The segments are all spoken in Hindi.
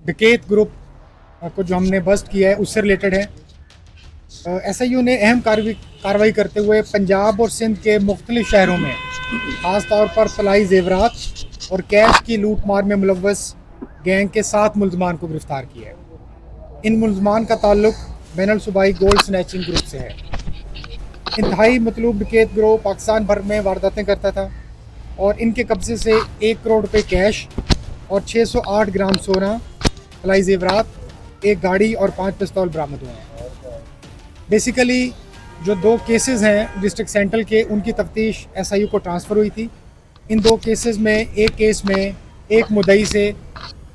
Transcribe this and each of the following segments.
डकैत ग्रुप को जो हमने बस्ट किया है उससे रिलेटेड है। एसआईयू ने अहम कार्रवाई करते हुए पंजाब और सिंध के मुख्तलिफ शहरों में ख़ास तौर पर तलाई जेवरात और कैश की लूट मार में मुलव्वस गैंग के 7 मुलजमान को गिरफ़्तार किया है। इन मुलजमान का ताल्लुक बैनुल सूबाई गोल्ड स्नैचिंग ग्रुप से है। इंतहाई मतलूब डकैत गिरोह पाकिस्तान भर में वारदातें करता था और इनके कब्जे से 1 करोड़ रुपए कैश और 608 ग्राम सोना, तलाई जेवरात, एक गाड़ी और 5 पिस्तौल बरामद हुए हैं। बेसिकली जो 2 केसेस हैं डिस्ट्रिक्ट सेंट्रल के, उनकी तफ्तीश एसआईयू को ट्रांसफ़र हुई थी। इन 2 केसेस में एक केस में एक मुद्दई से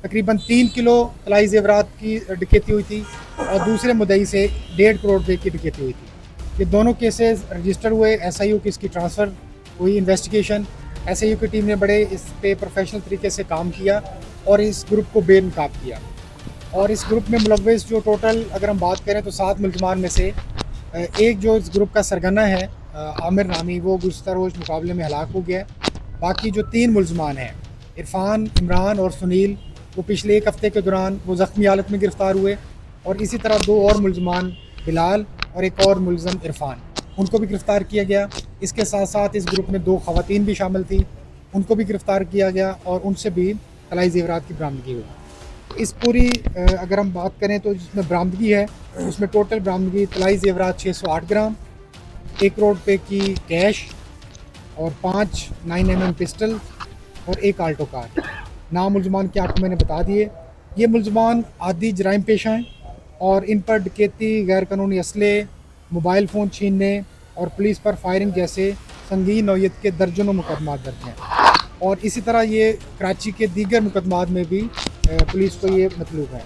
तकरीबन 3 किलो तलाई जेवरात की डकैती हुई थी और दूसरे मुद्दई से 1.5 करोड़ रुपये की डकैती हुई थी। ये दोनों केसेस रजिस्टर हुए, एसआईयू की इसकी ट्रांसफ़र हुई इन्वेस्टिगेशन। एसआईयू की टीम ने बड़े इस पे प्रोफेशनल तरीके से काम किया और इस ग्रुप को बेनकाब किया। और इस ग्रुप में मुलव्वस जो टोटल अगर हम बात करें तो 7 मुलजमान में से एक जो इस ग्रुप का सरगना है आमिर नामी, वो गुज़श्ता रोज़ मुकाबले में हलाक हो गया। बाकी जो 3 मुलजमान हैं इरफान, इमरान और सुनील, वो पिछले 1 हफ़्ते के दौरान वो ज़ख्मी हालत में गिरफ़्तार हुए। और इसी तरह 2 और मुलजमान बिलाल और एक और मुलज़म इरफान, उनको भी गिरफ़्तार किया गया। इसके साथ साथ इस ग्रुप में 2 ख़वातीन भी शामिल थी, उनको भी गिरफ़्तार किया गया और उनसे भी तलाई जेवरात की बरामदगी हुई। इस पूरी अगर हम बात करें तो जिसमें बरामदगी है उसमें टोटल बरामदगी तलाई जेवरात 608 ग्राम, 1 करोड़ रुपये की कैश और 5 9mm पिस्टल और 1 आल्टो कार। नाम मुलजमान के आपको मैंने बता दिए। ये मुलजमान आदि जराइम पेशा हैं और इन पर डकैती, गैर कानूनी असले, मोबाइल फ़ोन छीनने और पुलिस पर फायरिंग जैसे संगीन नौयत के दर्जनों मुकदमात दर्ज हैं। और इसी तरह ये कराची के दीगर मुकदमात में भी पुलिस को ये मतलूब है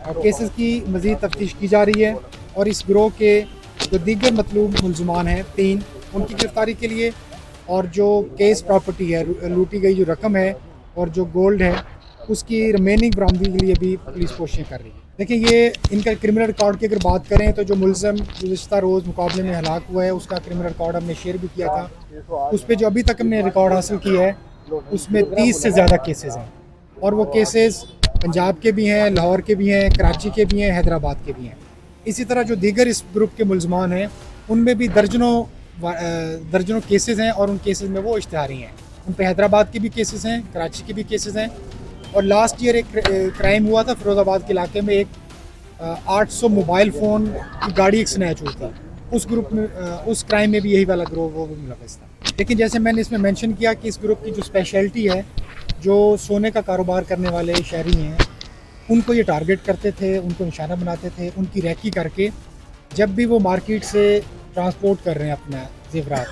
और केसेस की मज़ीद तफ्तीश की जा रही है। और इस गिरोह के जो दीगर मतलूब मुलजमान हैं 3, उनकी गिरफ्तारी के लिए और जो केस प्रॉपर्टी है, लूटी गई जो रकम है और जो गोल्ड है, उसकी रिमेनिंग बरामदगी के लिए भी पुलिस कोशिशें कर रही है। देखिए, ये इनका क्रिमिनल रिकॉर्ड की अगर बात करें तो जो मुलज़म गुज़श्ता रोज़ मुकाबले में हलाक हुआ है उसका क्रिमिनल रिकॉर्ड हमने शेयर भी किया था। उस पर जो अभी तक हमने रिकॉर्ड हासिल किया है उसमें 30 से ज़्यादा केसेस हैं और वो केसेस पंजाब के भी हैं, लाहौर के भी हैं, कराची के भी हैं, हैदराबाद के भी हैं। इसी तरह जो दीगर इस ग्रुप के मुलजमान हैं उनमें भी दर्जनों केसेस हैं और उन केसेस में वो इश्तिहारी हैं। उन पे हैदराबाद के भी केसेस हैं, कराची के भी केसेस हैं। और लास्ट ईयर एक क्राइम हुआ था फिरोज़ाबाद के इलाके में, एक 800 मोबाइल फ़ोन की गाड़ी एक स्नैच हुई थी। उस ग्रुप में उस क्राइम में भी यही वाला ग्रोह वो भी मुलव्वस था। लेकिन जैसे मैंने इसमें मेंशन किया कि इस ग्रुप की जो स्पेशलिटी है, जो सोने का कारोबार करने वाले शहरी हैं उनको ये टारगेट करते थे, उनको निशाना बनाते थे। उनकी रैकी करके जब भी वो मार्केट से ट्रांसपोर्ट कर रहे हैं अपना जेवरात,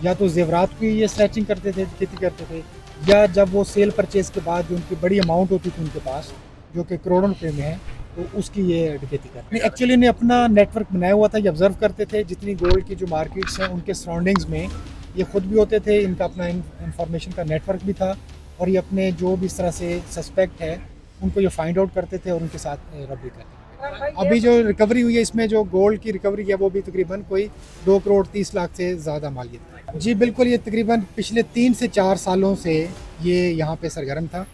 या तो जेवरात की ये स्नैचिंग करते थे, खेती करते थे, या जब वो सेल परचेज़ के बाद जो उनकी बड़ी अमाउंट होती थी उनके पास जो कि करोड़ों रुपए में है, तो उसकी ये डकैती करते हैं। एक्चुअली इन्हें अपना नेटवर्क बनाया हुआ था, ये ऑब्ज़र्व करते थे जितनी गोल्ड की जो मार्केट्स हैं उनके सराउंडिंग्स में ये ख़ुद भी होते थे। इनका अपना इंफॉर्मेशन का नेटवर्क भी था और ये अपने जो भी इस तरह से सस्पेक्ट है उनको ये फाइंड आउट करते थे और उनके साथ रबी करते थे। अभी जो रिकवरी हुई है इसमें जो गोल्ड की रिकवरी है वो भी तकरीबन कोई 2 करोड़ 30 लाख से ज़्यादा मालियत है। जी बिल्कुल, ये तकरीबन पिछले 3 से 4 सालों से ये यहाँ पे सरगर्म था।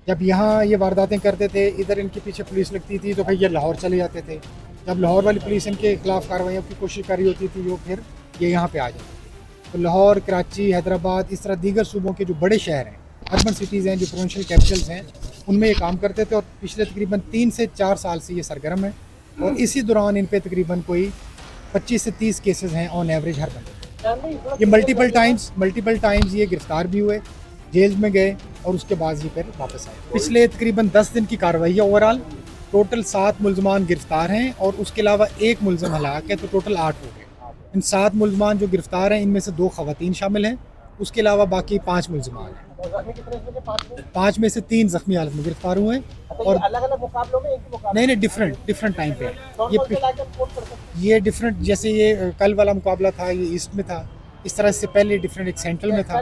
जब यहाँ ये वारदातें करते थे, इधर इनके पीछे पुलिस लगती थी तो फिर ये लाहौर चले जाते थे। जब लाहौर वाली पुलिस इनके खिलाफ कार्रवाइयों की कोशिश कर रही होती थी वो फिर ये यहाँ पे आ जाते थे। तो लाहौर, कराची, हैदराबाद, इस तरह दीगर सूबों के जो बड़े शहर हैं, अर्बन सिटीज़ हैं, जो प्रोविंशियल कैपिटल्स हैं, उनमें ये काम करते थे। और पिछले तकरीबन 3 से 4 साल से ये सरगर्म है और इसी दौरान इन पे तकरीबन कोई 25 से 30 केसेस हैं ऑन एवरेज हर बंदे। ये मल्टीपल टाइम्स ये गिरफ्तार भी हुए, जेल में गए और उसके बाद ये फिर वापस आए। पिछले तकरीबन 10 दिन की कार्रवाई है। ओवरऑल टोटल 7 मुलजमान गिरफ्तार हैं और उसके अलावा 1 मुलजम हलाक है, तो टोटल 8 हो गए। इन 7 मुलजमान जो गिरफ्तार हैं इनमें से 2 ख़वातीन शामिल हैं, उसके अलावा बाकी 5 मुलजमान हैं। 5 में से 3 ज़ख्मी हालत में गिरफ्तार हुए और अलग-अलग मुकाबलों में एक ही मुकाबला नहीं डिफरेंट टाइम पे है। ये डिफरेंट, जैसे ये कल वाला मुकाबला था ये ईस्ट में था, इस तरह से पहले डिफरेंट एक सेंट्रल में था।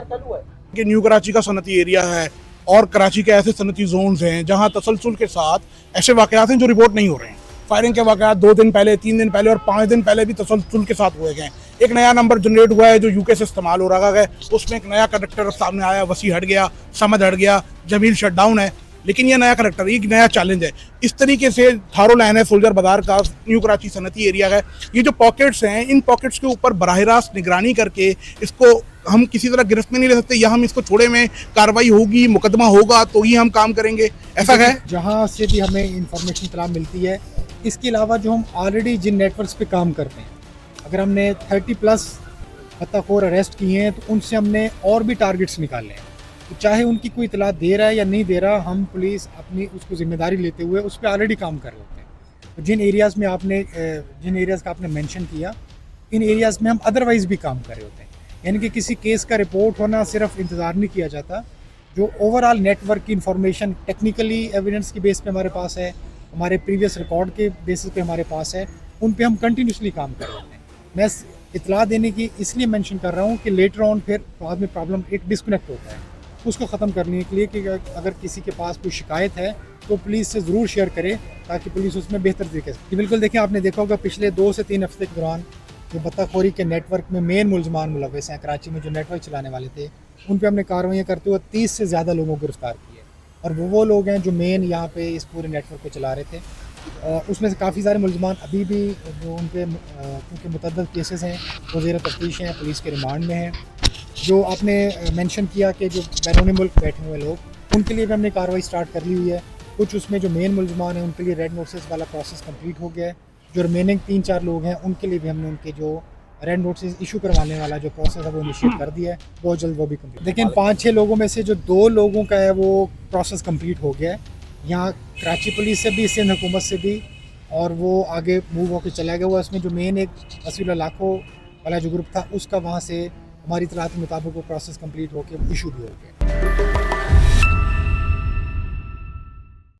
कि न्यू कराची का सनती एरिया है और कराची के ऐसे सनती जोन्स हैं जहां तसलसल के साथ ऐसे वाक़यात हैं जो रिपोर्ट नहीं हो रहे हैं। फायरिंग के वाक़यात 2 दिन पहले, 3 दिन पहले और 5 दिन पहले भी तसलसल के साथ हुए गए। एक नया नंबर जनरेट हुआ है जो यूके से इस्तेमाल हो रहा है, उसमें एक नया कंडक्टर सामने आया, वसी हट गया, समद हट गया, जमील शट डाउन है। लेकिन ये नया करेक्टर, एक नया चैलेंज है। इस तरीके से थारो लाइन है, सोल्जर बाजार का, न्यू कराची सनती एरिया है, ये जो पॉकेट्स हैं, इन पॉकेट्स के ऊपर बराह रास्त निगरानी करके इसको हम किसी तरह गिरफ्त में नहीं ले सकते, या हम इसको छोड़े में कार्रवाई होगी, मुकदमा होगा तो ही हम काम करेंगे, ऐसा है। जहाँ से भी हमें इंफॉर्मेशन इत्तला मिलती है, इसके अलावा जो हम ऑलरेडी जिन नेटवर्क्स पे काम करते हैं, अगर हमने 30+ पत्ताखोर अरेस्ट किए हैं तो उनसे हमने और भी टारगेट्स निकाले हैं। तो चाहे उनकी कोई इतला दे रहा है या नहीं दे रहा, हम पुलिस अपनी उसको जिम्मेदारी लेते हुए उस पर ऑलरेडी काम कर रहे होते हैं। तो जिन एरियाज़ का आपने मेंशन किया, इन एरियाज़ में हम अदरवाइज़ भी काम कर रहे होते हैं। यानी कि किसी केस का रिपोर्ट होना सिर्फ इंतज़ार नहीं किया जाता, जो ओवरऑल नेटवर्क की इंफॉर्मेशन टेक्निकली एविडेंस की बेस पे हमारे पास है, हमारे प्रीवियस रिकॉर्ड के बेसिस पे हमारे पास है, उन पे हम कंटिन्यूसली काम कर रहे होते हैं। मैं इतला देने की इसलिए मेंशन कर रहा हूँ कि लेटर ऑन फिर बाद में प्रॉब्लम एक डिस्कनेक्ट होता है, उसको ख़त्म करने के लिए कि अगर किसी के पास कोई शिकायत है तो पुलिस से ज़रूर शेयर करे, ताकि पुलिस उसमें बेहतर तरीके से। बिल्कुल देखें, आपने देखा होगा पिछले 2 से 3 हफ्ते के दौरान जो बत्ताखोरी के नेटवर्क में मेन मुलजमान मुलविस हैं, कराची में जो नेटवर्क चलाने वाले थे, उन पर हमने कार्रवाइयाँ करते हुए 30 से ज़्यादा लोगों को गिरफ्तार किए। और वो लोग हैं जो मेन यहाँ पे इस पूरे नेटवर्क को चला रहे थे। उसमें से काफ़ी सारे मुलजमान अभी भी जो उनके क्योंकि मुतअद्दिद केसेस हैं वो ज़ेर तफ्तीश हैं, पुलिस के रिमांड में हैं। जो आपने मेंशन किया कि जो बैरून मुल्क बैठे हुए लोग, उनके लिए भी हमने कार्रवाई स्टार्ट कर ली हुई है। कुछ उसमें जो मेन मुलजमान हैं उनके लिए रेड नोटिस वाला प्रोसेस कंप्लीट हो गया है। जो रिमेनिंग 3-4 लोग हैं उनके लिए भी हमने उनके जो रेड नोटिस इशू करवाने वाला जो प्रोसेस है वो इनिशिएट कर दिया है, बहुत जल्द वो भी कंप्लीट। लेकिन 5-6 लोगों में से जो 2 लोगों का है वो प्रोसेस कंप्लीट हो गया है, यहाँ कराची पुलिस से भी, सिंध हुकूमत से भी, और वो आगे मूव होकर चला गया हुआ। इसमें जो मेन एक वसीला लाखों वाला जो ग्रुप था, उसका वहाँ से हमारी इतलात के मुताबिक वो प्रोसेस कंप्लीट होकर इशू भी हो गया।